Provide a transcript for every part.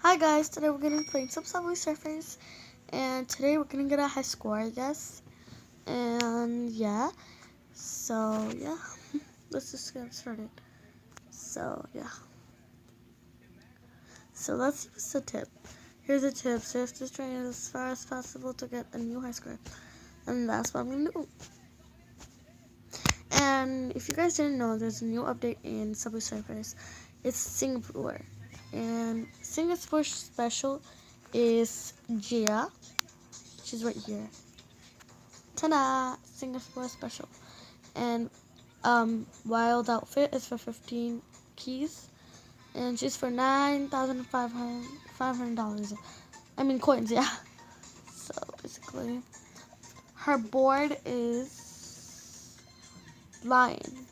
Hi guys, today we're gonna be playing some Subway Surfers, and today we're gonna get a high score, I guess. And yeah, let's just get started. So let's use the tip. Here's a tip: surf this train as far as possible to get a new high score, and that's what I'm gonna do. And if you guys didn't know, there's a new update in Subway Surfers. It's Singapore, and Singapore special is Gia. She's right here. Ta-da! Singapore special. And Wild Outfit is for 15 keys. And she's for $9,500. I mean coins, yeah. So basically, her board is Lion.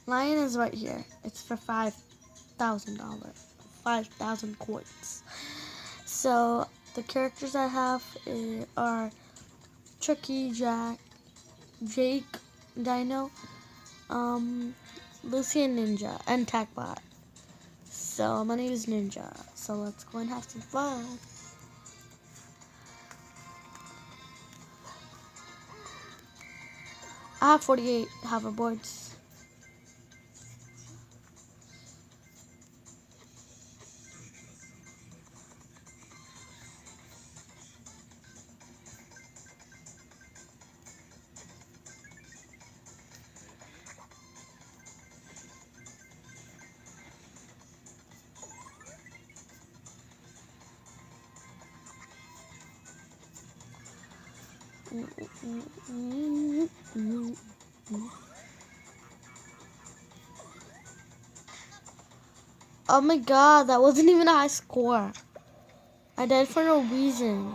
Lion is right here. It's for $5,000. 5,000 coins. So the characters I have are Chucky, Jake, Dino, Lucy, and Ninja, and Tacbot. So my name is Ninja. So let's go and have some fun. I have 48 hoverboards. Oh my god, that wasn't even a high score. I died for no reason.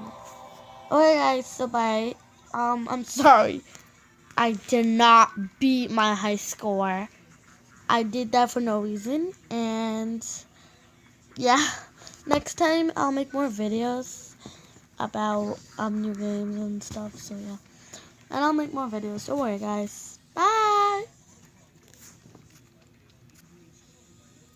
Okay guys, so bye. I'm sorry. I did not beat my high score. I did that for no reason, and yeah. Next time I'll make more videos about new games and stuff, so yeah. And I'll make more videos. Don't worry guys.